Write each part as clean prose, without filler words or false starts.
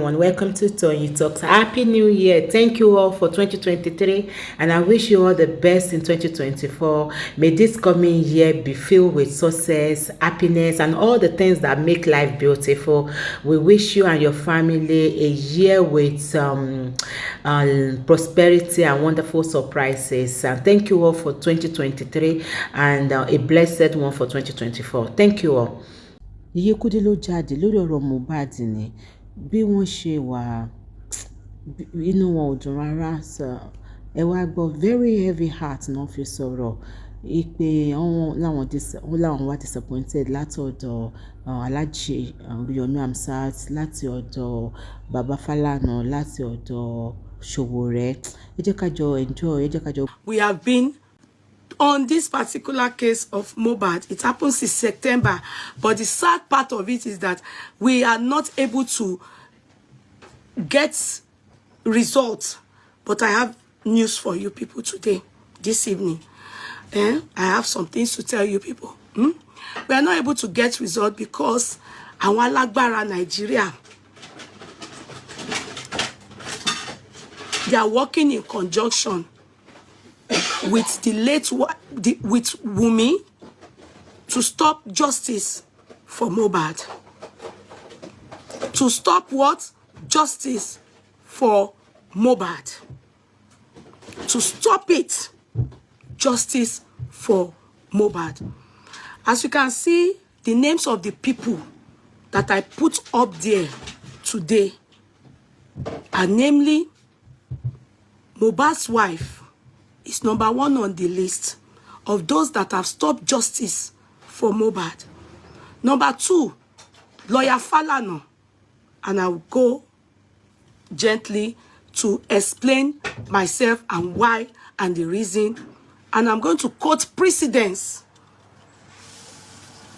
everyone. Welcome to Tony Talks. Happy New Year. Thank you all for 2023 and I wish you all the best in 2024. May this coming year be filled with success, happiness and all the things that make life beautiful. We wish you and your family a year with prosperity and wonderful surprises. And thank you all for 2023 and a blessed one for 2024. Thank you all. Yeye Kudi ló jáde lórí ọ̀rọ̀ Mohbad ni bí wọ́n ṣe wà inú wọn ò dùn rárá ẹ wá gbọ́ very heavy heart náà fi sọ̀rọ̀ ìpè láwọn wá disappointed látọ̀dọ̀ Alhaji Yomi Amsat láti ọ̀dọ̀ Baba Falana láti ọ̀dọ̀ Showore ẹ jẹ́ ká jọ enjoy ẹ jẹ́ ká jọ. We have been on this particular case of Mohbad. It happens in September, but the sad part of it is that we are not able to get results. But I have news for you people today, this evening. I have some things to tell you people. We are not able to get results because àwọn alágbára Nigeria, they are working in conjunction with with Wumi to stop justice for Mohbad. To stop what? Justice for Mohbad. To stop it. Justice for Mohbad. As you can see, the names of the people that I put up there today are namely Mohbad's wife is number 1 on the list of those that have stopped justice for Mohbad. Number 2, lawyer Falana. And I will go gently to explain myself and why and the reason. And I'm going to quote precedents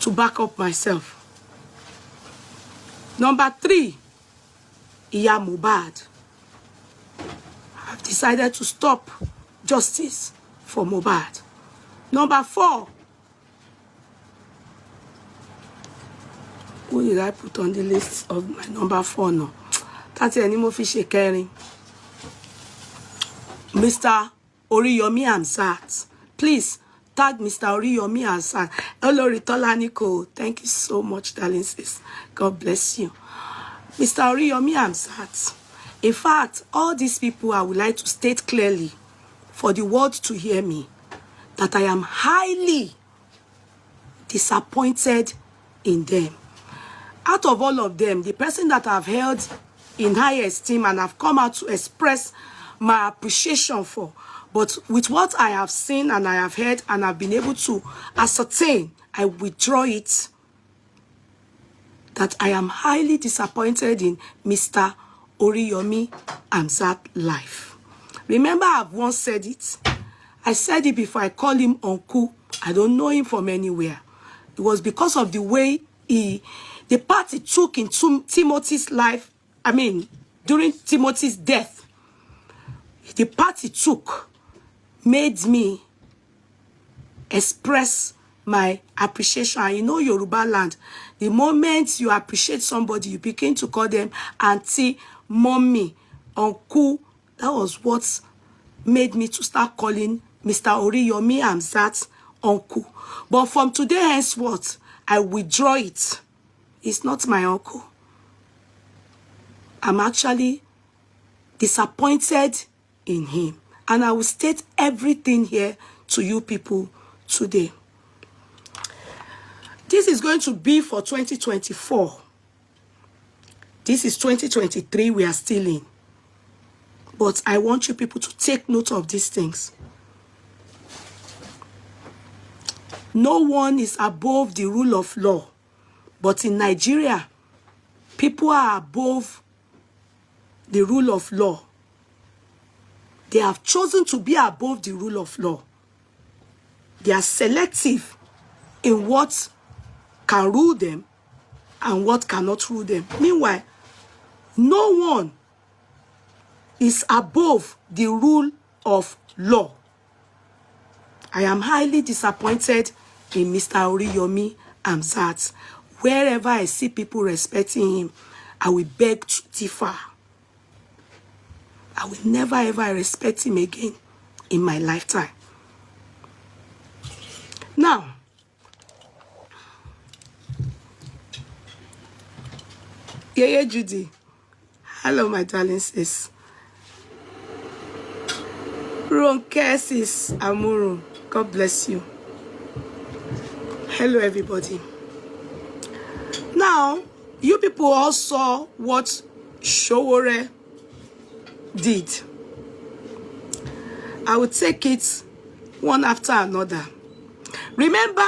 to back up myself. Number 3, Yeye Mohbad. I've decided to stop justice for Mohbad. Number 4, who did I put on the list of my number 4 now? That's animal fish caring. Mr. Oriyomi Amsat. Please tag Mr. Oriyomi Amsat. Hello, Ritola Nico. Thank you so much, darling sis. God bless you. Mr. Oriyomi Amsat. In fact, all these people, I would like to state clearly for the world to hear me that I am highly disappointed in them. Out of all of them, the person that I've held in high esteem and I've come out to express my appreciation for, but with what I have seen and I have heard and I've been able to ascertain, I withdraw it, that I am highly disappointed in Mr. Oriyomi Amsat life. Remember, I've once said it. I said it before. I call him Uncle. I don't know him from anywhere. It was because of the way the part he took in Timothy's life. I mean, during Timothy's death, the part he took made me express my appreciation. And you know, Yoruba land, the moment you appreciate somebody, you begin to call them auntie, mommy, uncle. That was what made me to start calling Mr. Oriyomi Amsat uncle. But from today henceforth, I withdraw it. It's not my uncle. I'm actually disappointed in him. And I will state everything here to you people today. This is going to be for 2024. This is 2023 we are still in. But I want you people to take note of these things. No one is above the rule of law. But in Nigeria, people are above the rule of law. They have chosen to be above the rule of law. They are selective in what can rule them and what cannot rule them. Meanwhile, no one is above the rule of law. I am highly disappointed in Mr. Oriyomi Amsat. Wherever I see people respecting him, I will beg to differ. I will never ever respect him again in my lifetime. Now, Yeye Judy, hello my darling sis. Ronke sis Amuru, God bless you. Hello everybody. Now, you people all saw what Showore did. I will take it one after another. Remember,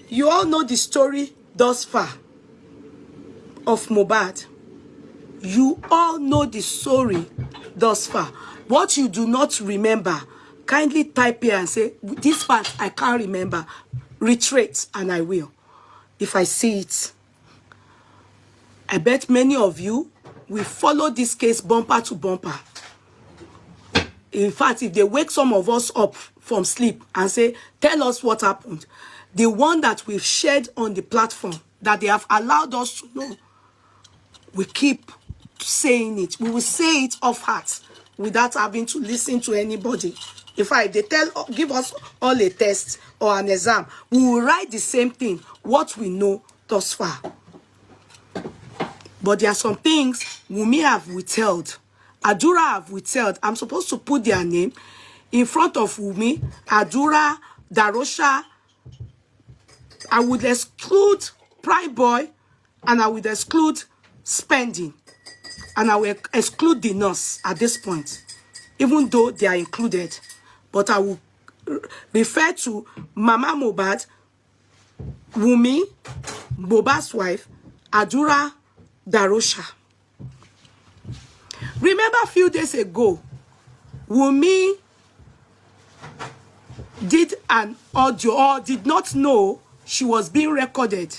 you all know the story thus far of Mohbad. You all know the story thus far. What you do not remember, kindly type here and say, this part I can't remember. Reiterate, and I will, if I see it. I bet many of you will follow this case bumper to bumper. In fact, if they wake some of us up from sleep and say, tell us what happened, the one that we've shared on the platform, that they have allowed us to know, we keep saying it. We will say it off heart without having to listen to anybody. In fact, if they give us all a test or an exam, we will write the same thing, what we know thus far. But there are some things Wunmi have withheld. Adura have withheld. I'm supposed to put their name in front of Wunmi, Adura, Darosha. I would exclude Pride Boy, and I would exclude Spending, and I will exclude the nurse at this point, even though they are included. But I will refer to Mama Mohbad, Wunmi, Mohbad's wife, Adura, Darosha. Remember a few days ago, Wunmi did an audio or did not know she was being recorded.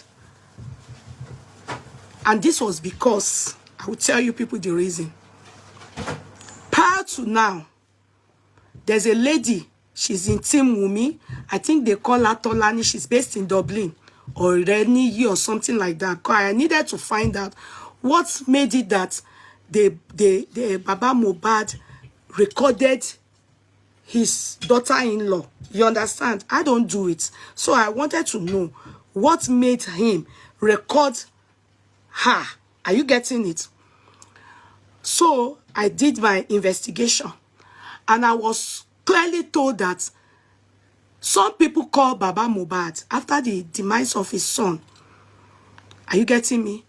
And this was because, I will tell you people the reason. Prior to now, there's a lady, she's in Team Wunmi. I think they call her Tolani. She's based in Dublin or Yeye or something like that. I needed to find out what made it that the Baba Mohbad recorded his daughter-in-law. You understand? I don't do it. So I wanted to know what made him record her. Are you getting it? So I did my investigation, and I was clearly told that some people call Baba Mohbad after the demise of his son. Are you getting me?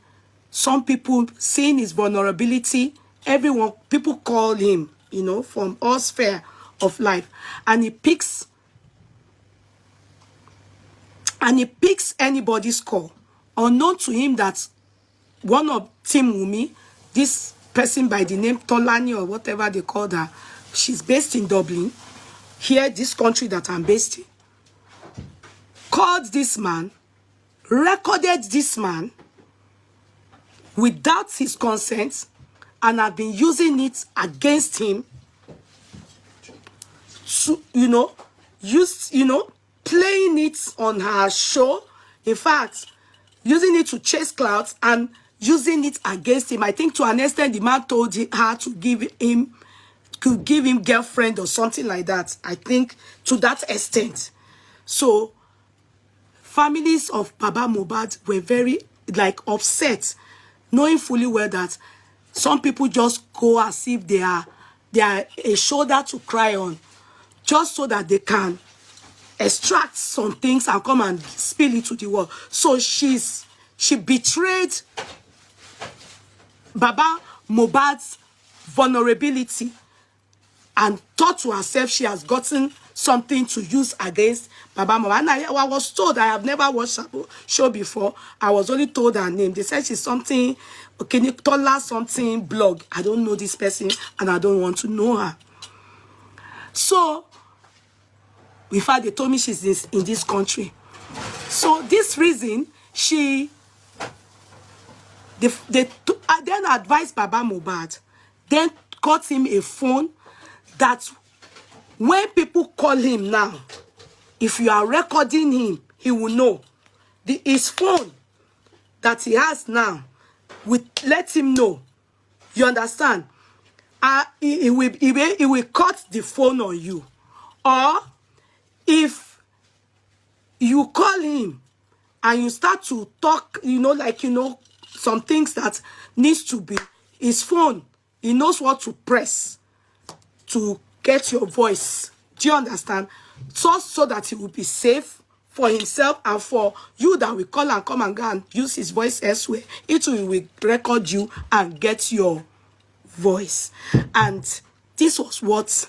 Some people, seeing his vulnerability, people call him, you know, from all sphere of life, and he picks anybody's call, unknown to him that one of Team Wunmi, this person by the name Tolani or whatever they call her, she's based in Dublin, here, this country that I'm based in, called this man, recorded this man without his consent, and have been using it against him to, playing it on her show. In fact, using it to chase clouds and using it against him. I think to an extent, the man told her to give him girlfriend or something like that. I think to that extent. So families of Baba Mohbad were very upset, knowing fully well that some people just go as if they are a shoulder to cry on, just so that they can extract some things and come and spill it to the world. So she betrayed Baba Mohbad's vulnerability and thought to herself she has gotten something to use against Baba Mohbad. And I was told, I have never watched her show before. I was only told her name. They said she's something, okay, Tola something blog. I don't know this person and I don't want to know her. So, in fact, they told me she's in this country. So, this reason, they then advised Baba Mohbad, then got him a phone that when people call him now, if you are recording him, he will know. His phone that he has now, will let him know. You understand? He will cut the phone on you. Or if you call him and you start to talk, like, some things that needs to be, his phone, he knows what to press to get your voice. Do you understand? So that he will be safe for himself and for you that will call and come and go and use his voice elsewhere. It will record you and get your voice. And this was what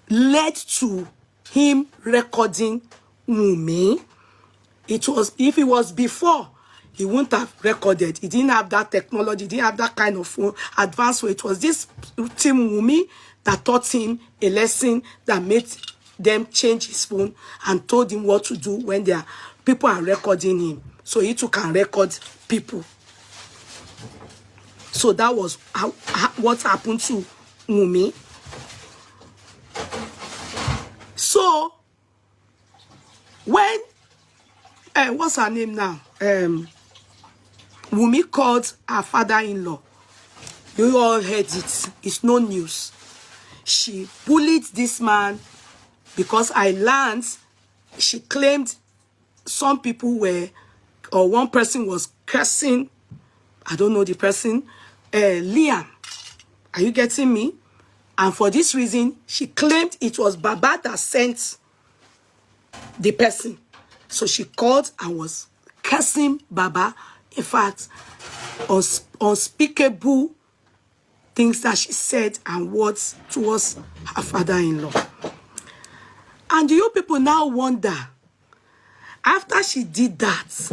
led to him recording Wunmi. If it was before, he wouldn't have recorded. He didn't have that technology. He didn't have that kind of phone, advanced way. It was this team Wunmi that taught him a lesson that made them change his phone and told him what to do when people are recording him. So he too can record people. So that was what happened to Wunmi. So when what's her name now? Wunmi called her father-in-law. You all heard it. It's no news. She bullied this man because I learned she claimed some people or one person was cursing. I don't know the person. Liam. Are you getting me? And for this reason, she claimed it was Baba that sent the person. So she called and was cursing Baba. In fact, unspeakable things that she said and words towards her father-in-law. And you people now wonder, after she did that,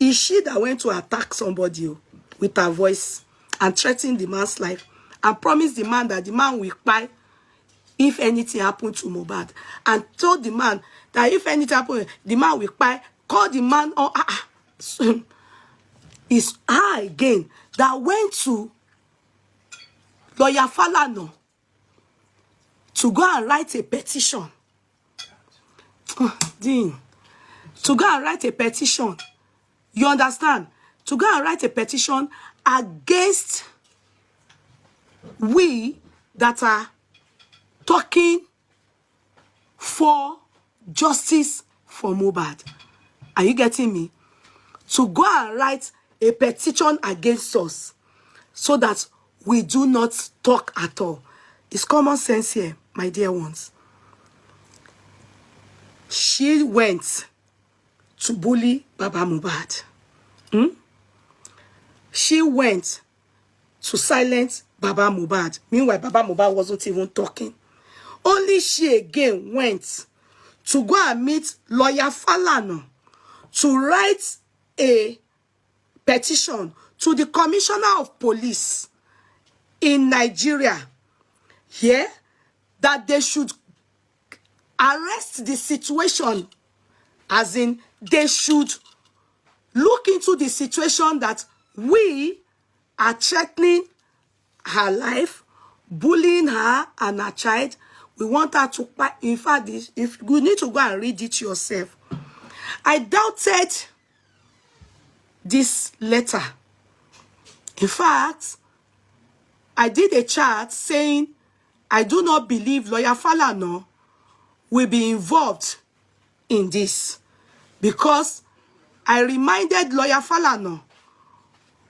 is she that went to attack somebody with her voice and threaten the man's life and promised the man that the man will Kpai if anything happened to Mohbad, and told the man that if anything happened, the man will Kpai, call the man on it's her again that went to lawyer Falana to go and write a petition. Dean, to go and write a petition. You understand? To go and write a petition against we that are talking for justice for Mohbad. Are you getting me? To go and write a petition against us so that we do not talk at all. It's common sense here, my dear ones. She went to bully Baba Mohbad. She went to silence Baba Mohbad. Meanwhile, Baba Mohbad wasn't even talking. Only she again went to go and meet lawyer Falana to write a petition to the commissioner of police in Nigeria here that they should arrest the situation, as in they should look into the situation that we are threatening her life, bullying her and her child. We want her to, in fact, if you need to go and read it yourself. I doubted this letter. In fact, I did a chart saying I do not believe lawyer Falana will be involved in this, because I reminded lawyer Falana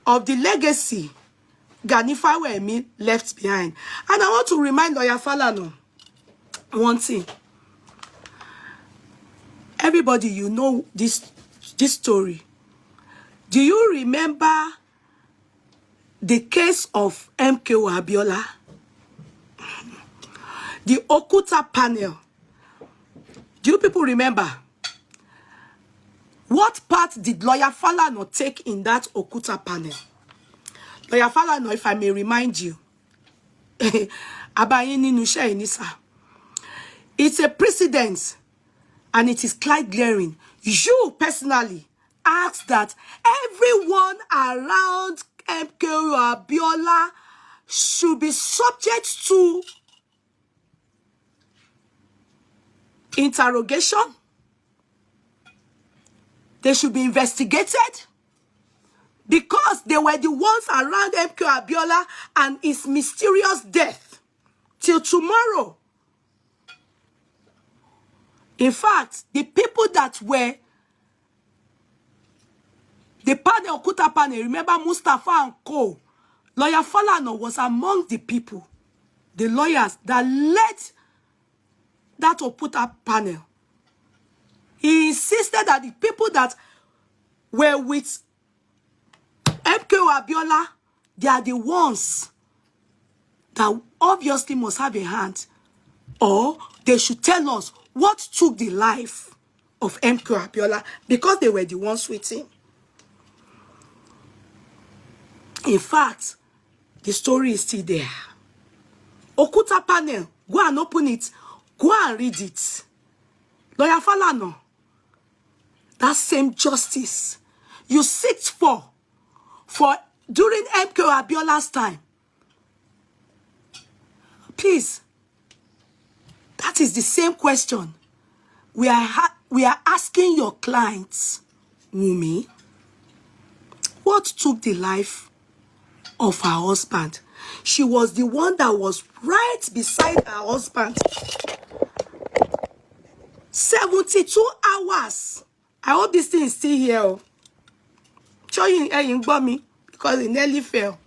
of the legacy Gani Fawemi left behind. And I want to remind lawyer Falana one thing. Everybody, you know this story. Do you remember the case of MKO Abiola? The Okuta panel. Do you people remember? What part did lawyer Falana take in that Okuta panel? Lawyer Falana, if I may remind you, it's a precedent and it is quite glaring. You personally asked that everyone around MKO Abiola should be subject to interrogation. They should be investigated. because they were the ones around MK Abiola and his mysterious death till tomorrow. In fact, the people that were the panel, Okuta panel, remember Mustafa and Co. Lawyer Falana was among the people, the lawyers that led that Okuta panel. He insisted that the people that were with MK Abiola, they are the ones that obviously must have a hand, or they should tell us what took the life of MK Abiola, because they were the ones with him. In fact, the story is still there. Okuta panel, go and open it, go and read it. Lawyer Falana, that same justice you seeked for during MK Abiola's time. Please, that is the same question we are asking your clients, Wumi. What took the life of her husband? She was the one that was right beside her husband. 72 hours. I hope this thing is still here. Show you in me because it nearly fell.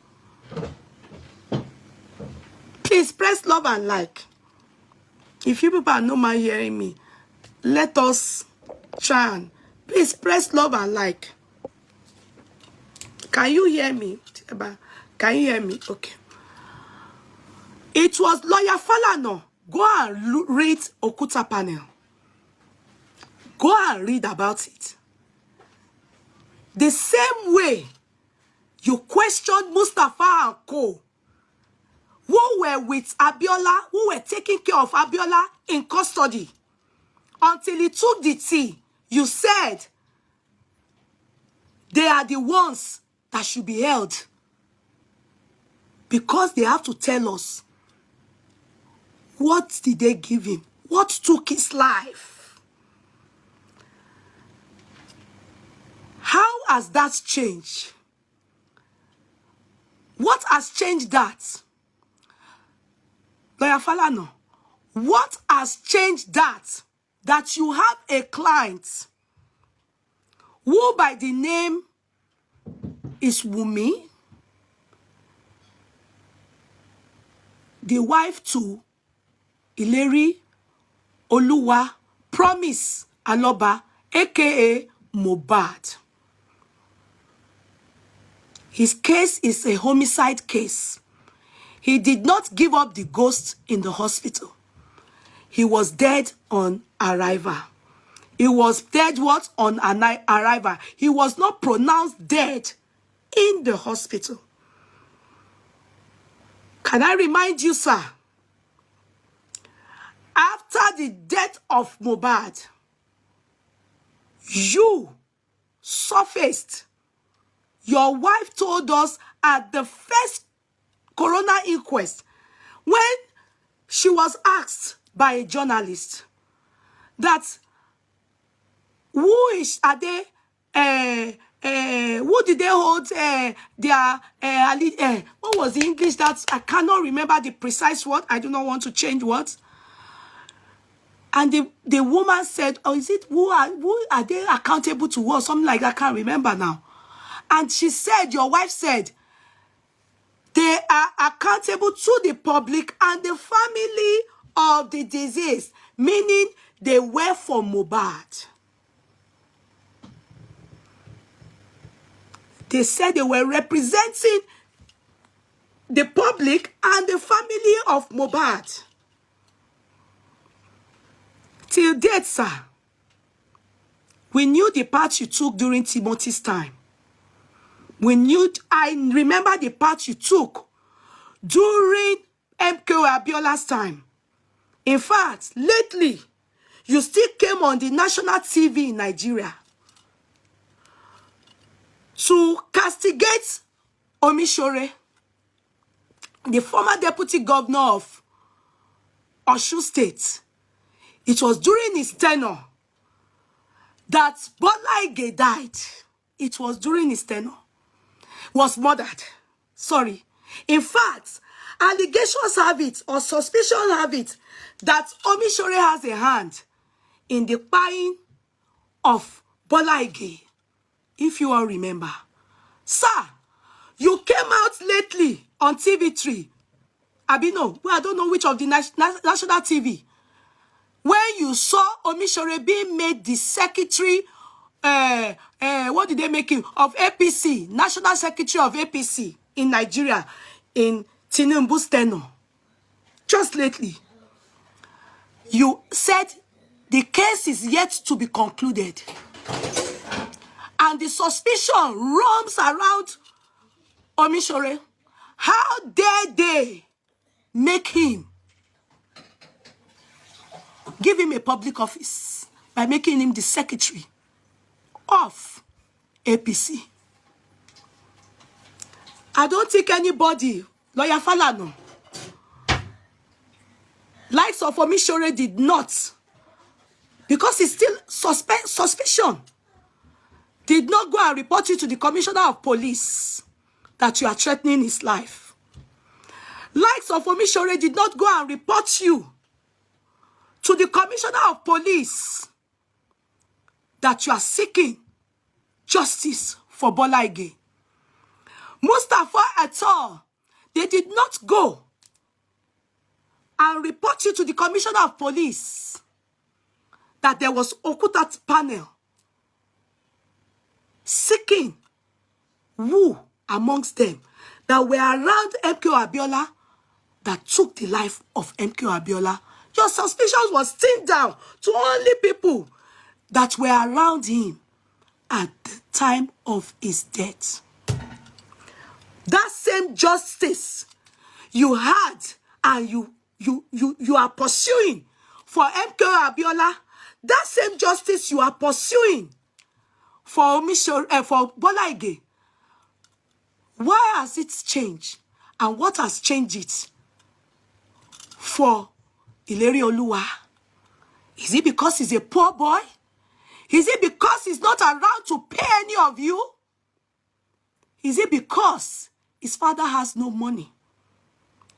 Please press love and like. If you people are not mind hearing me, let us try and please press love and like. Can you hear me? Can you hear me? Okay. It was Lawyer Falana. Go and read Okuta panel. Go and read about it. The same way you questioned Mustafa and Co, who were with Abiola, who were taking care of Abiola in custody, until he took the tea, you said they are the ones that should be held, because they have to tell us what did they give him, what took his life. How has that changed? What has changed that? Lawyer Falana, what has changed that? That you have a client who by the name is Wumi, the wife to Ileri Oluwa Promise Aloba, aka Mohbad. His case is a homicide case. He did not give up the ghost in the hospital. He was dead on arrival. He was dead what? On arrival. He was not pronounced dead in the hospital. Can I remind you, sir? After the death of Mohbad, you surfaced. Your wife told us at the first coroner inquest, when she was asked by a journalist that who did they hold what was the English that I cannot remember the precise word. I do not want to change words. And the woman said, oh, is it who are they accountable to, or something like that? I can't remember now. And she said, your wife said, they are accountable to the public and the family of the deceased, meaning they were for Mohbad. They said they were representing the public and the family of Mohbad. Till date, sir, we knew the part you took during Timothy's time. I remember the part you took during MK Abiola's time. In fact, lately, you still came on the national TV in Nigeria to castigate Showore, the former deputy governor of Osun State. It was during his tenure that Bola Ige died. It was during his tenure. was murdered. Sorry. In fact, allegations have it, or suspicion have it, that Showore has a hand in the buying of Bola Ige. If you all remember. Sir, you came out lately on TV3. Well, I don't know which of the national TV. When you saw Showore being made the secretary, what did they make him? Of APC, National Secretary of APC in Nigeria, in Tinubu's tenure. Just lately, you said the case is yet to be concluded. And the suspicion roams around Showore. How dare they make him, give him a public office by making him the secretary of APC? I don't think anybody, Lawyer Falana, likes of Showore did not, because it's still suspicion, did not go and report you to the Commissioner of Police that you are threatening his life. Likes of Showore did not go and report you to the Commissioner of Police that you are seeking justice for Bola Ige. Mustafa at all, they did not go and report you to the Commissioner of Police that there was Okutat panel seeking who amongst them that were around MK Abiola that took the life of MK Abiola. Your suspicions was thinned down to only people that were around him at the time of his death. That same justice you had and you are pursuing for MK Abiola, that same justice you are pursuing for Bola Ige. Why has it changed? And what has changed it for Ilerioluwa? Is it because he's a poor boy? Is it because he's not around to pay any of you? Is it because his father has no money?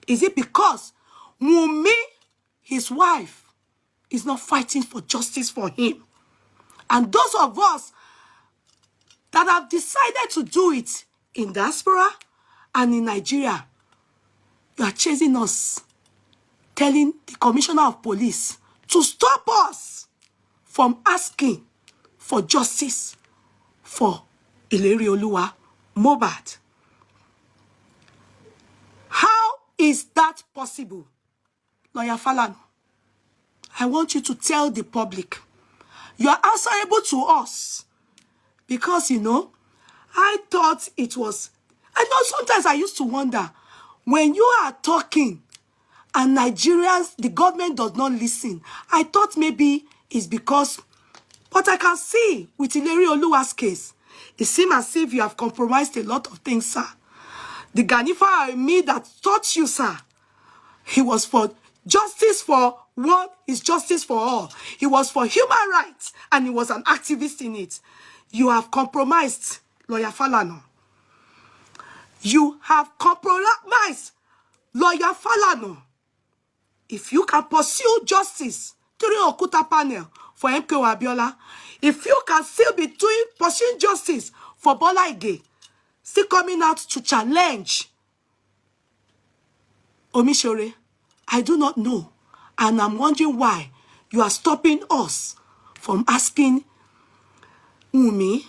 Is it because Wunmi, his wife, is not fighting for justice for him? And those of us that have decided to do it in diaspora and in Nigeria, you are chasing us, telling the Commissioner of Police to stop us from asking for justice for Ilerioluwa Mohbad. How is that possible? Lawyer Falana, I want you to tell the public you are answerable to us. Because, I thought it was, I know sometimes I used to wonder, when you are talking and Nigerians, the government does not listen, I thought maybe it's because, but I can see with Ilerioluwa's case, it seems as if you have compromised a lot of things, sir. The Ganifa and me that taught you, sir, he was for justice for one is justice for all. He was for human rights and he was an activist in it. You have compromised, Lawyer Falana. You have compromised, Lawyer Falana. If you can pursue justice through Okuta panel for MK Abiola, if you can still be pursuing justice for Bola Ige, still coming out to challenge Showore, I do not know. And I'm wondering why you are stopping us from asking Wunmi,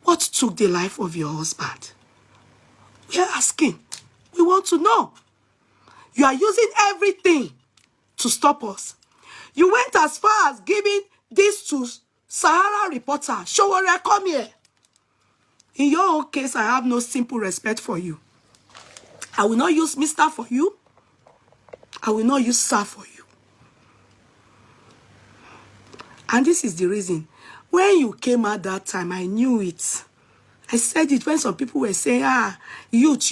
what took the life of your husband? We are asking. We want to know. You are using everything to stop us. You went as far as giving this to Sahara reporter. Showore, come here. In your own case, I have no simple respect for you. I will not use Mr. for you. I will not use Sir for you. And this is the reason. When you came out that time, I knew it. I said it when some people were saying, youth.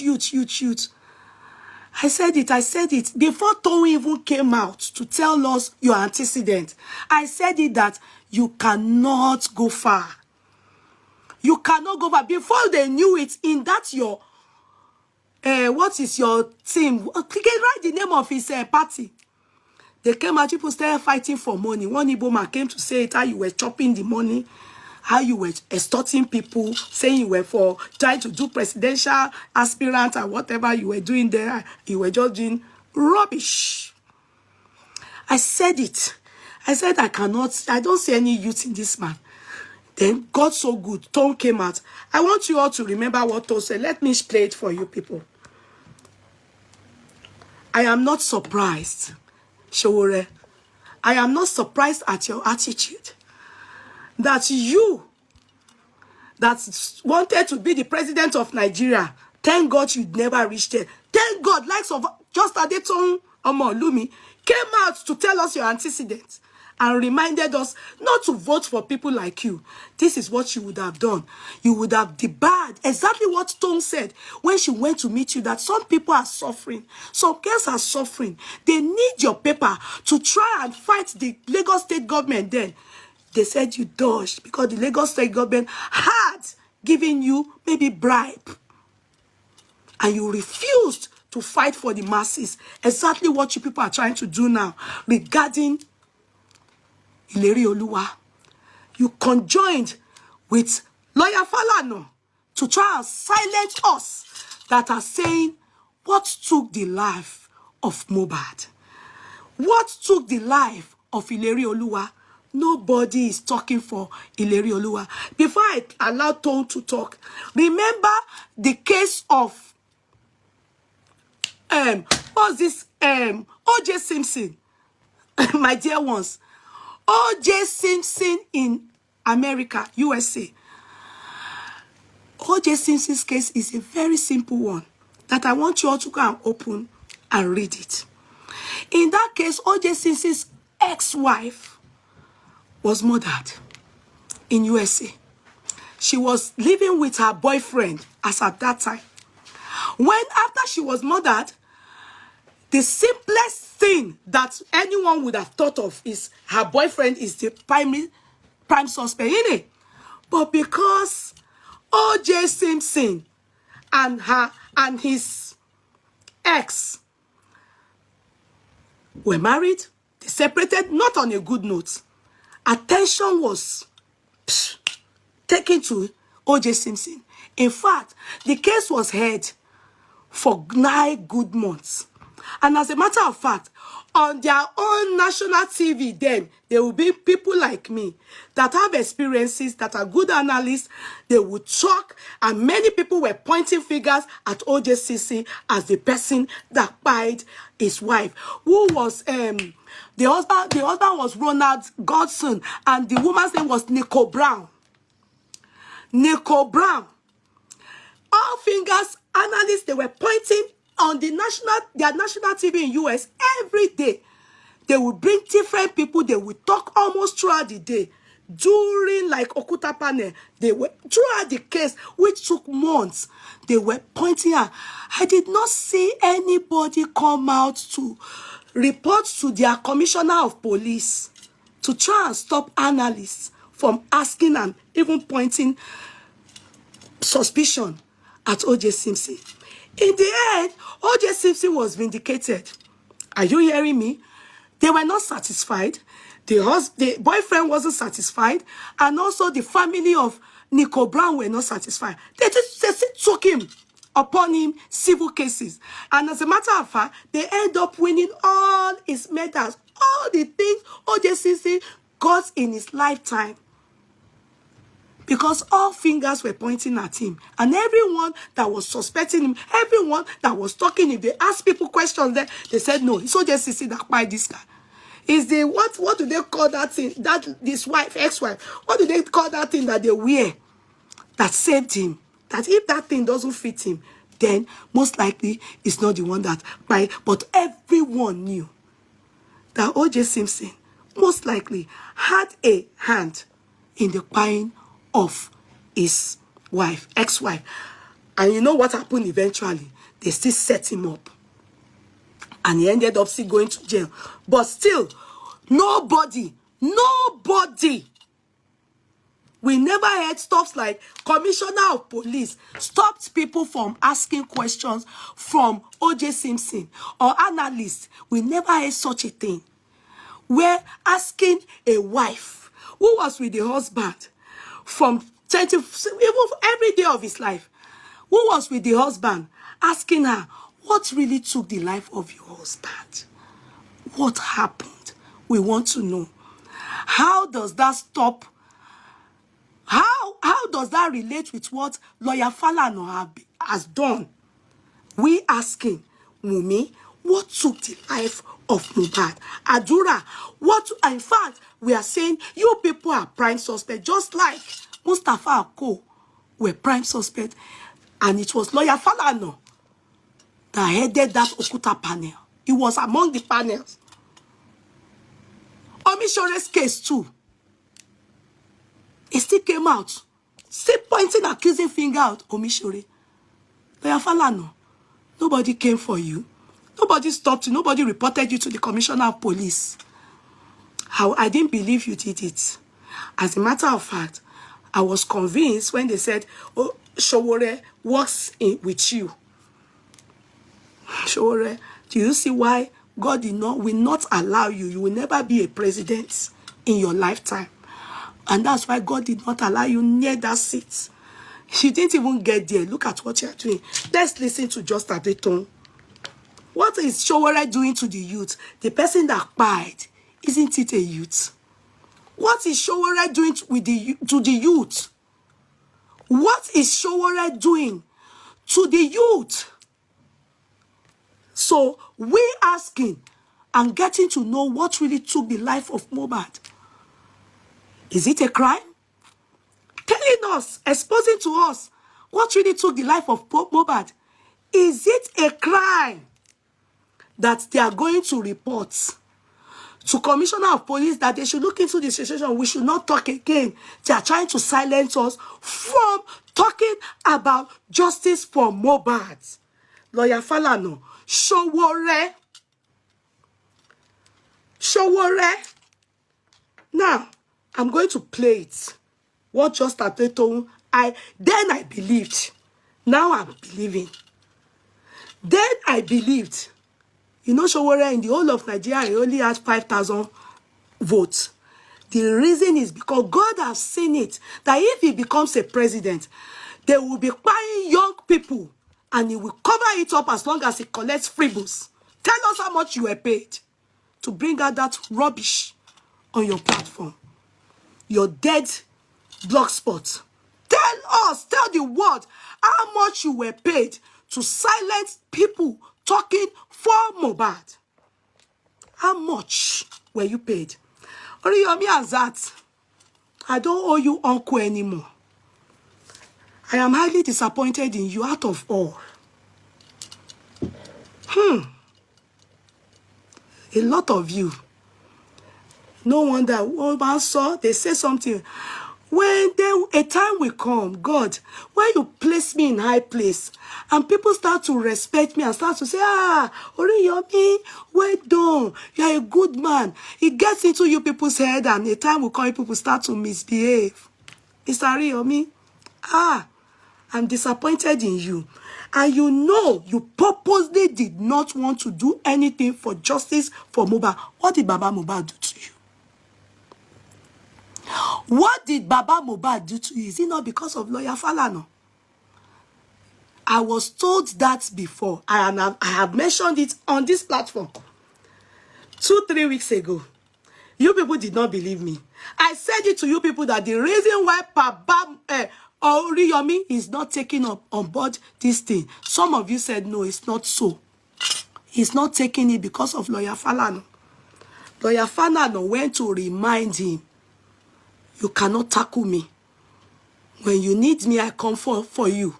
I said it. Before Towe even came out to tell us your antecedent, I said it that you cannot go far. You cannot go far. Before they knew it, in that your what is your team? Write the name of his party. They came out, people started fighting for money. One Igbo man came to say it, how you were chopping the money, how you were extorting people, saying you were for trying to do presidential aspirant and whatever you were doing there. You were just doing rubbish. I said it. I said I don't see any youth in this man. Then God so good, Tom came out. I want you all to remember what Tom said. Let me play it for you people. I am not surprised, Showore. I am not surprised at your attitude. That you, that wanted to be the president of Nigeria, thank God you never reached it. Thank God, likes of just Adeton Omolumi came out to tell us your antecedents and reminded us not to vote for people like you. This is what you would have done. You would have debarred exactly what Tom said when she went to meet you, that some people are suffering. Some girls are suffering. They need your paper to try and fight the Lagos state government then. They said you dodged because the Lagos state government had given you maybe bribe. And you refused to fight for the masses. Exactly what you people are trying to do now regarding Ileri Oluwa. You conjoined with lawyer Falana to try and silence us that are saying what took the life of Mohbad. What took the life of Ileri Oluwa? Nobody is talking for Ileri Oluwa. Before I allow Tom to talk, remember the case of what's this? OJ Simpson, my dear ones. OJ Simpson in America, USA. OJ Simpson's case is a very simple one that I want you all to go and open and read it. In that case, OJ Simpson's ex-wife was murdered in USA. She was living with her boyfriend as at that time. When after she was murdered, the simplest thing that anyone would have thought of is her boyfriend is the prime suspect in it. But because OJ Simpson and his ex were married, they separated, not on a good note. Attention was taken to OJ Simpson. In fact, the case was heard for 9 good months. And as a matter of fact, on their own national TV then, there will be people like me that have experiences, that are good analysts. They would talk, and many people were pointing fingers at OJ Simpson as the person that killed his wife, who was the husband was Ronald Godson, and the woman's name was Nicole Brown. Nicole Brown. All fingers, analysts, they were pointing on their national TV in US every day. They would bring different people. They would talk almost throughout the day. During like Okuta panel, they were throughout the case, which took months. They were pointing out. I did not see anybody come out to report to their commissioner of police to try and stop analysts from asking and even pointing suspicion at OJ Simpson. In the end, OJ Simpson was vindicated. Are you hearing me? They were not satisfied. The boyfriend wasn't satisfied. And also the family of Nicole Brown were not satisfied. They took him upon him civil cases. And as a matter of fact, they end up winning all his medals. All the things OJ Simpson got in his lifetime. Because all fingers were pointing at him. And everyone that was suspecting him, everyone that was talking, if they asked people questions there, they said, no, it's OJ Simpson that killed this guy. Is the, what do they call that thing? This wife, ex-wife, what do they call that thing that they wear that saved him? That if that thing doesn't fit him, then most likely it's not the one that killed. But everyone knew that OJ Simpson most likely had a hand in the killing of his wife, ex-wife. And you know what happened eventually? They still set him up. And he ended up still going to jail. But still, nobody We never heard stuff like Commissioner of Police stopped people from asking questions from OJ Simpson or analysts. We never heard such a thing. We're asking a wife who was with the husband from 20, even every day of his life, who was with the husband, asking her, what really took the life of your husband? What happened? We want to know. How does that stop? How does that relate with what lawyer Falana has done? We asking, Wumi, what took the life of Muhbad? Adura, what? In fact, we are saying you people are prime suspect, just like Mustafa and Co were prime suspect, and it was lawyer Falana that headed that Okuta panel. He was among the panels. Omishore's case too. It still came out, still pointing accusing finger out Omishore. Lawyer Falana, nobody came for you. Nobody stopped you. Nobody reported you to the Commissioner of Police. I didn't believe you did it. As a matter of fact, I was convinced when they said, oh, Showore works with you. Showore, do you see why God will not allow you? You will never be a president in your lifetime. And that's why God did not allow you near that seat. You didn't even get there. Look at what you're doing. Let's listen to Just Adeton. What is Showore doing to the youth? The person that Kpai, isn't it a youth? What is Showore doing to the youth? What is Showore doing to the youth? So we asking and getting to know what really took the life of Mohbad. Is it a crime? Telling us, exposing to us what really took the life of Mohbad. Is it a crime that they are going to report to Commissioner of Police that they should look into the situation? We should not talk again. They are trying to silence us from talking about justice for Mohbad. Lawyer Falana, Showore. Now, I'm going to play it. What Just Adeton, then I believed. Now I'm believing. Then I believed. You know, Showore in the whole of Nigeria, he only has 5,000 votes. The reason is because God has seen it, that if he becomes a president, they will be buying young people, and he will cover it up as long as he collects freebies. Tell us how much you were paid to bring out that rubbish on your platform. Your dead blog spot. Tell us, tell the world how much you were paid to silence people talking for Mohbad. How much were you paid? Oriyomi has that. I don't owe you uncle anymore. I am highly disappointed in you out of all. A lot of you. No wonder, one saw, they say something. When a time will come, God, when you place me in high place, and people start to respect me and start to say, Oriyomi, well done, you are a good man. It gets into you people's head, and a time will come, people start to misbehave. Mr. Oriyomi, I'm disappointed in you. And you know, you purposely did not want to do anything for justice for Mohbad. What did Baba Mohbad do to you? What did Baba Mohbad do to you? Is it not because of lawyer Falana? I was told that before. I have mentioned it on this platform 2-3 weeks ago. You people did not believe me. I said it to you people that the reason why Baba Oriyomi is not taking up on board this thing. Some of you said, no, it's not so. He's not taking it because of lawyer Falana. Lawyer Falana went to remind him, you cannot tackle me. When you need me, I come for you.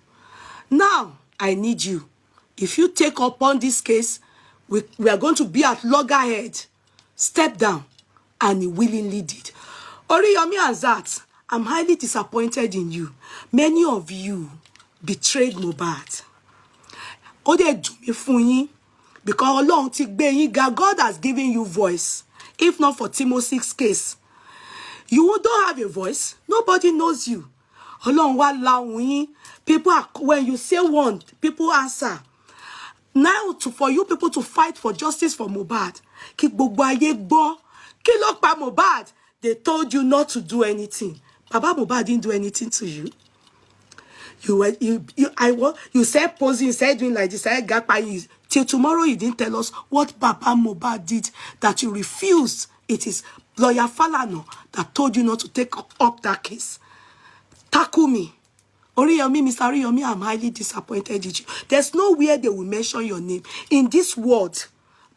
Now, I need you. If you take upon this case, we are going to be at loggerhead. Step down. And he willingly did. Oriyomi has that. I'm highly disappointed in you. Many of you betrayed Mohbad. Ode do me fún yín, because God has given you voice. If not for Timothy's case, You don't have a voice. Nobody knows you. Ọlọ́run wá la ohùn yín. People are, when you say one, people answer. Now, for you people to fight for justice for Mohbad, kí gbogbo ayé gbọ́, kí ló pa Mohbad? They told you not to do anything. Baba Mohbad didn't do anything to you. You said posing, you said doing like this, I got by you. Till tomorrow, you didn't tell us what Baba Mohbad did that you refused. It is lawyer Falana that told you not to take up that case. Tackle me. Oriyomi, Mr. Oriyomi, I'm highly disappointed with you. There's nowhere they will mention your name in this world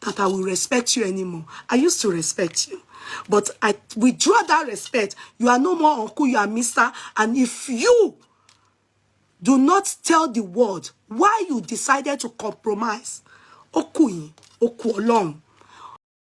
that I will respect you anymore. I used to respect you, but I withdraw that respect. You are no more uncle, you are Mr. And if you do not tell the world why you decided to compromise, Oku Ọlọ́run,